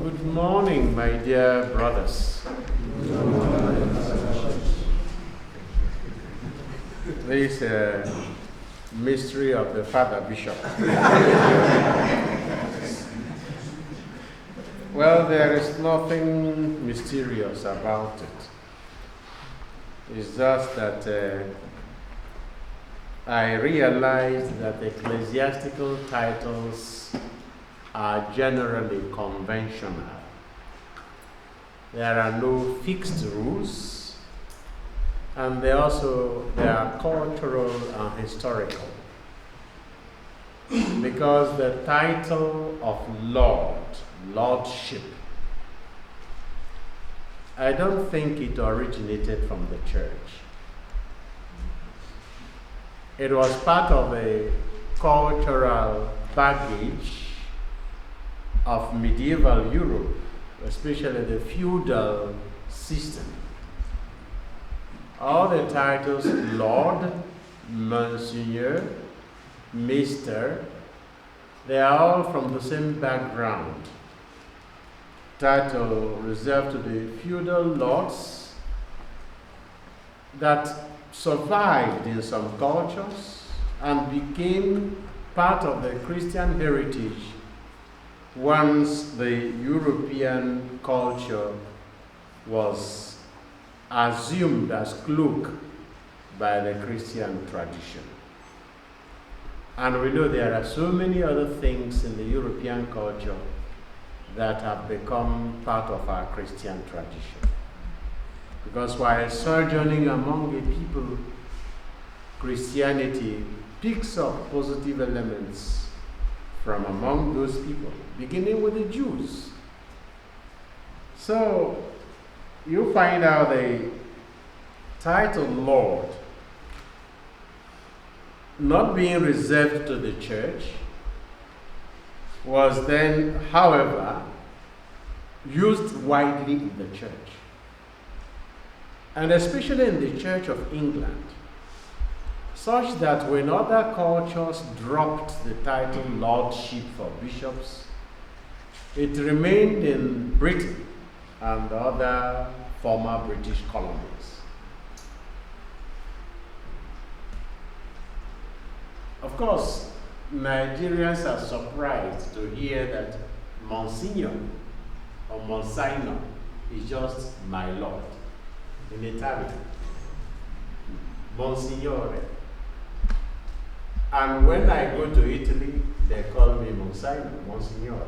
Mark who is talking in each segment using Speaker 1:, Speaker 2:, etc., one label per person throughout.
Speaker 1: Good morning, my dear brothers. This mystery of the Father Bishop. Well, there is nothing mysterious about it. It's just that I realized that ecclesiastical titles are generally conventional. There are no fixed rules, and they are cultural and historical. Because the title of lordship, I don't think it originated from the church. It was part of a cultural baggage of medieval Europe, especially the feudal system. All the titles, Lord, Monsignor, Mister, they are all from the same background. Title reserved to the feudal lords that survived in some cultures and became part of the Christian heritage once the European culture was assumed as cloak by the Christian tradition. And we know there are so many other things in the European culture that have become part of our Christian tradition. Because while sojourning among a people, Christianity picks up positive elements from among those people, beginning with the Jews. So you find out the title Lord not being reserved to the church was then, however, used widely in the church. And especially in the Church of England, such that when other cultures dropped the title lordship for bishops, it remained in Britain and other former British colonies. Of course, Nigerians are surprised to hear that Monsignor or Monsignor is just my lord in Italian. Monsignore. And when I go to Italy, they call me Monsignore.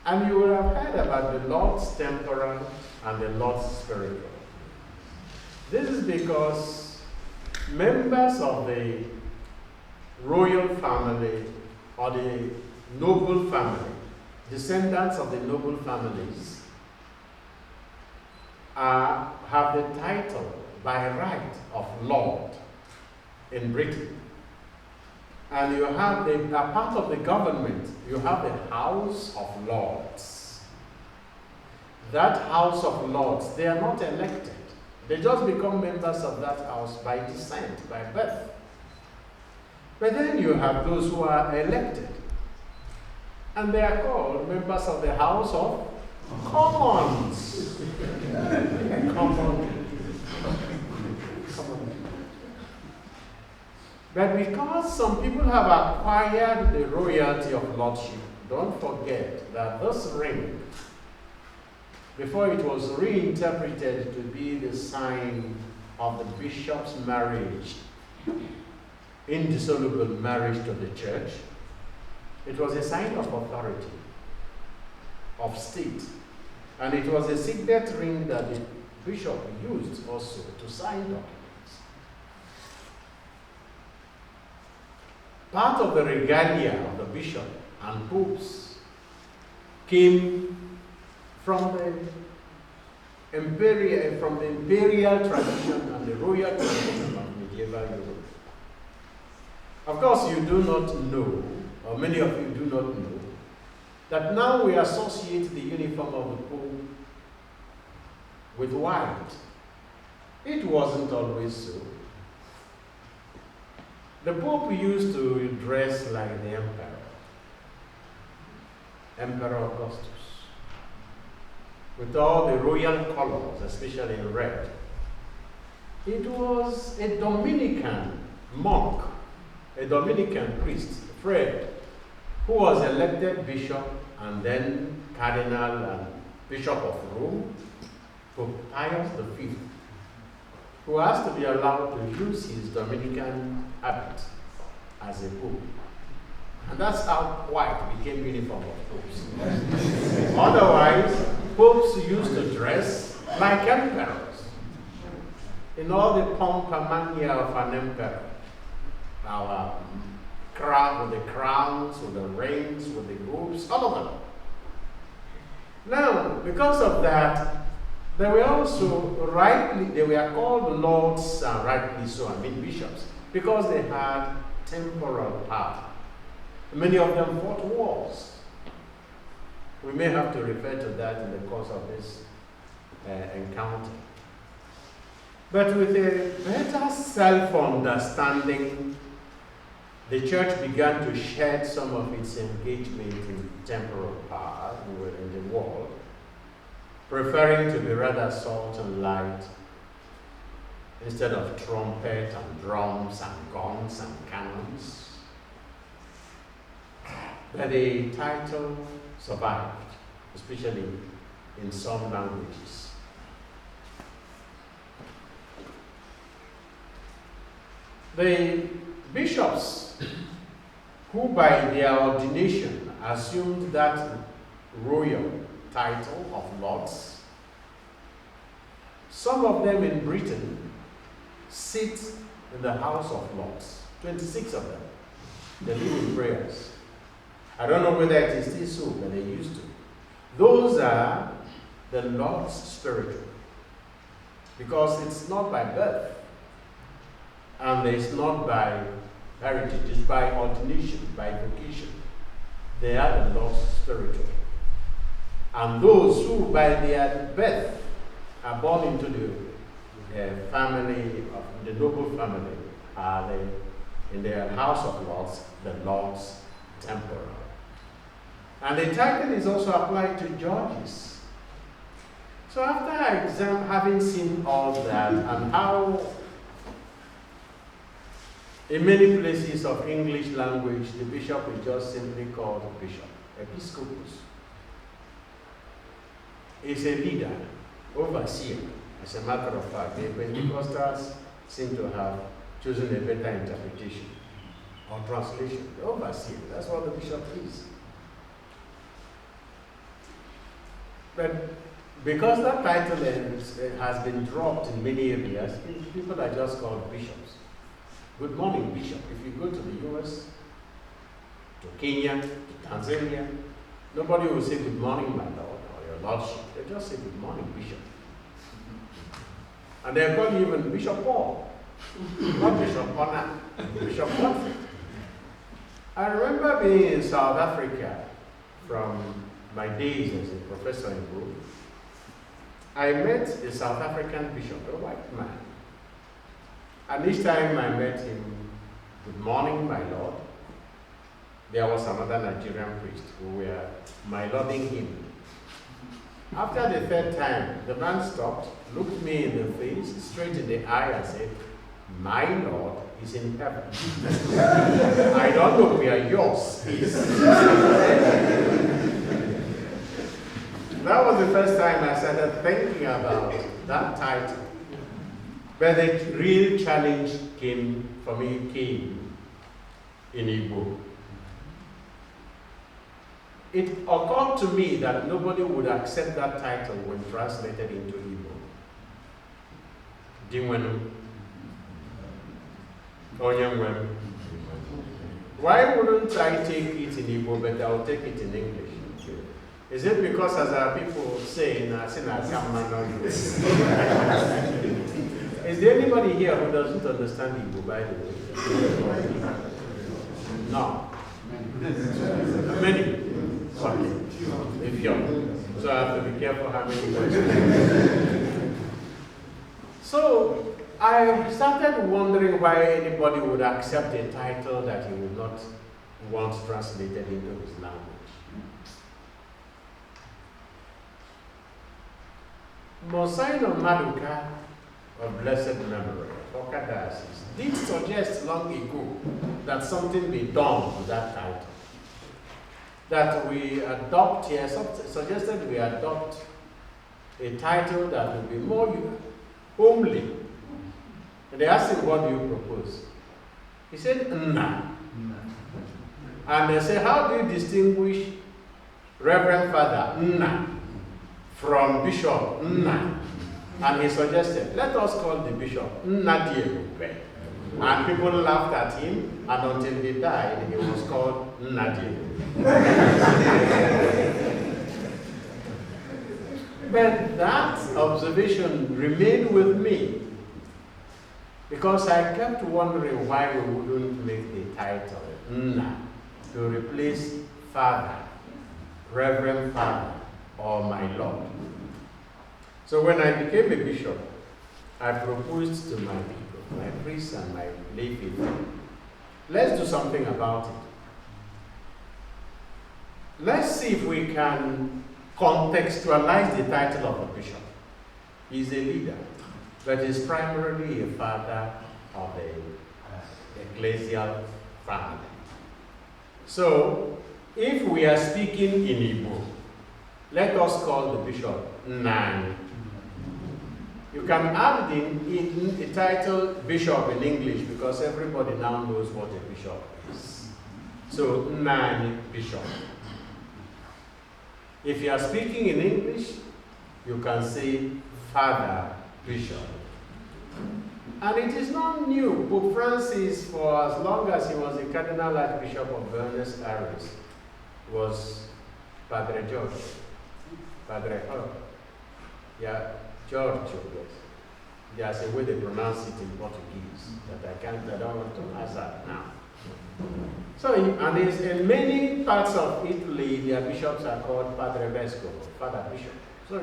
Speaker 1: And you will have heard about the Lord's temporal and the Lord's spiritual. This is because members of the royal family or the noble family, descendants of the noble families, have the title by right of Lord in Britain. And you have a part of the government, you have the House of Lords. That House of Lords, they are not elected. They just become members of that house by descent, by birth. But then you have those who are elected. And they are called members of the House of Commons. Commons. But because some people have acquired the royalty of lordship, don't forget that this ring, before it was reinterpreted to be the sign of the bishop's marriage, indissoluble marriage to the church, it was a sign of authority, of state. And it was a signet ring that the bishop used also to sign documents. Part of the regalia of the bishop and popes came from the imperial tradition and the royal tradition of medieval Europe. Of course, you do not know, or many of you do not know, that now we associate the uniform of the Pope with white. It wasn't always so. The Pope used to dress like the emperor. Emperor Augustus, with all the royal colors, especially in red. It was a Dominican monk, a Dominican priest, Fred, who was elected bishop and then cardinal and bishop of Rome, Pope Pius V, who has to be allowed to use his Dominican habit as a pope. And that's how white became uniform of popes. Otherwise, popes used to dress like emperors, in all the pomp and mania of an emperor. Our crown, with the crowns, with the rings, with the robes, all of them. Now, because of that, they were also they were called lords, and rightly so, bishops, because they had temporal power. Many of them fought wars. We may have to refer to that in the course of this encounter. But with a better self-understanding, the church began to shed some of its engagement in temporal power in the world, preferring to be rather salt and light instead of trumpet and drums and guns and cannons. But the title survived, especially in some languages. The bishops, who by their ordination assumed that royal title of lords, some of them in Britain sit in the House of Lords, 26 of them. They live in prayers. I don't know whether it is still so, but they used to. Those are the Lord's spiritual, because it's not by birth, and it's not by heritage, it's by ordination, by vocation. They are the Lord's spiritual. And those who by their birth are born into the family, of the noble family, are in their House of Lords, the Lord's temporal. And the title is also applied to judges. So after having seen all that, and how in many places of English language, the bishop is just simply called bishop, episcopus. Is a leader, overseer. As a matter of fact, the Pentecostals seem to have chosen a better interpretation or translation. The overseer, that's what the bishop is. But because that title has been dropped in many areas, people are just called bishops. Good morning, bishop. If you go to the US, to Kenya, to Tanzania, nobody will say good morning, my lord, or your lordship. They just say good morning, bishop. And they call you even Bishop Paul, not Bishop ONAH, Bishop Godfrey. I remember being in South Africa from my days as a professor in Rome. I met a South African bishop, a white man. And each time I met him, good morning, my lord, there was another Nigerian priest who were my lording him. After the third time, the man stopped, looked me in the face, straight in the eye, and said, my Lord is in heaven. I don't know where yours is. That was the first time I started thinking about that title. But the real challenge came in Igbo. It occurred to me that nobody would accept that title when translated into Igbo. Dinwenu. Onyemwem. Why wouldn't I take it in Igbo, but I'll take it in English? Is it because, as our people say, is there anybody here who doesn't understand Igbo, by the way? No. Many. Okay. If you're. So I have to be careful how many questions. So I started wondering why anybody would accept a title that he would not want translated into his language. Monsignor Maduka, of blessed memory, Oka Diocese, did suggest long ago that something be done to that title. That we adopt, he suggested we adopt a title that will be more homely. And they asked him, what do you propose? He said, Nah. And they said, how do you distinguish Reverend Father Nah from Bishop Nah? And he suggested, let us call the bishop Nnadiebube. And people laughed at him, and until he died, he was called Nnadiebube. But that observation remained with me, because I kept wondering why we wouldn't make the title Nna to replace Father, Reverend Father, or my Lord. So when I became a bishop, I proposed to my people, my priests and my lay people, let's do something about it. Let's see if we can contextualize the title of a bishop. He's a leader, but he's primarily a father of an ecclesial family. So, if we are speaking in Igbo, let us call the bishop Nani. You can add the title bishop in English because everybody now knows what a bishop is. So, Nani bishop. If you are speaking in English, you can say Father Bishop. And it is not new. Pope Francis, for as long as he was the Cardinal Archbishop of Buenos Aires, was Padre George. Padre George, yes. There's a way they pronounce it in Portuguese that I don't want to answer now. So, and in many parts of Italy, their bishops are called Padre Vescovo, Father Bishop. So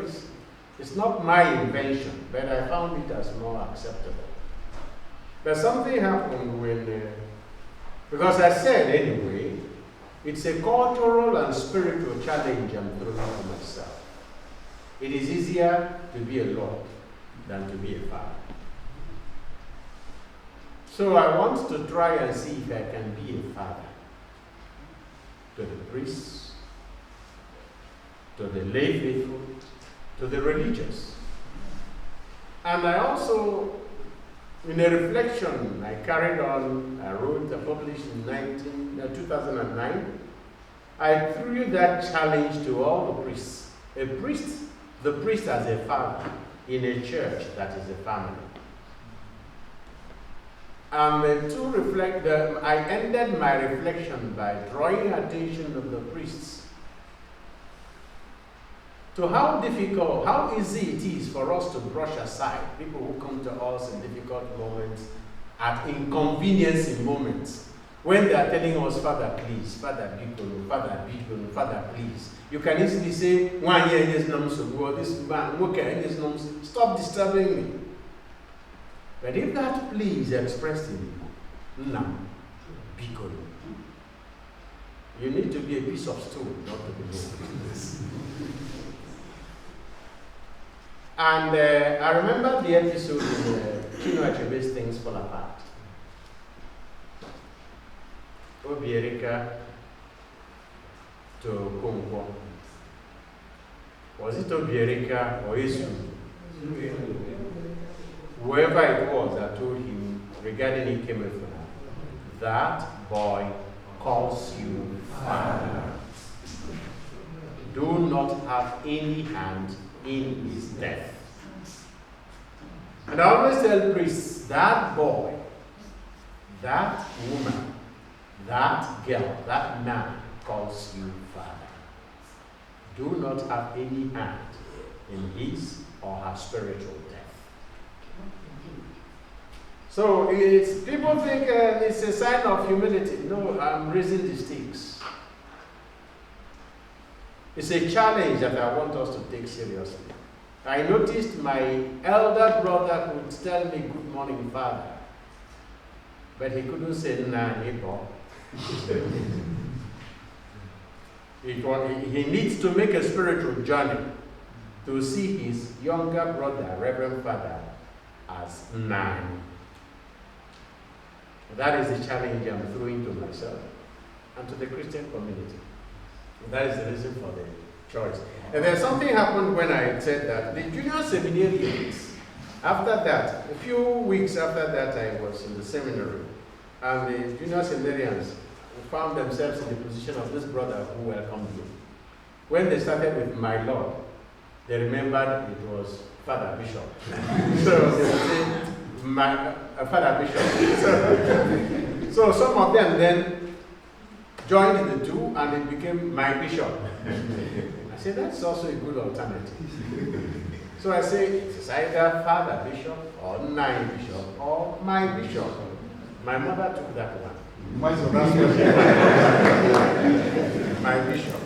Speaker 1: it's not my invention, but I found it as more acceptable. But something happened when, because I said anyway, it's a cultural and spiritual challenge I'm throwing to myself. It is easier to be a Lord than to be a father. So I want to try and see if I can be a father to the priests, to the lay faithful, to the religious. And I also, in a reflection I carried on, I wrote, I published in 2009, I threw that challenge to all the priests. The priest as a father in a church that is a family. And to reflect, I ended my reflection by drawing attention of the priests to how difficult, how easy it is for us to brush aside people who come to us in difficult moments, at inconveniencing moments, when they are telling us, Father, please, Father, Bikolo, Father, Bikolo, Father, please. You can easily say, 1 year is no so good, this man, okay, is no, stop disturbing me. But if that plea is expressed in Nna, Bikolo, you need to be a piece of stone not to be moved. And I remember the episode in Chino Achebe's Things Fall Apart. Obierica to Kongwo. Was it Obierica or Isu? Whoever it was that told him regarding Ikemefuna, that boy calls you father. Do not have any hand in his death. And I always tell priests, that boy, that woman, that girl, that man calls you father. Do not have any hand in his or her spiritual death. So people think it's a sign of humility. No, I'm raising the stakes. It's a challenge that I want us to take seriously. I noticed my elder brother could tell me, good morning, Father. But he couldn't say, nah, neighbor. He needs to make a spiritual journey to see his younger brother, Reverend Father, as 9. That is the challenge I'm throwing to myself and to the Christian community. That is the reason for the choice. And then something happened when I said that. The junior seminarians, after that, a few weeks after that, I was in the seminary, and the junior seminarians found themselves in the position of this brother who welcomed me. When they started with my Lord, they remembered it was Father Bishop. So they would say, Father Bishop. So some of them then joined the two, and it became my bishop. I said, that's also a good alternative. So I say, it's either Father Bishop, or 9 Bishop, or my bishop. My mother took that one. So that's what my bishop.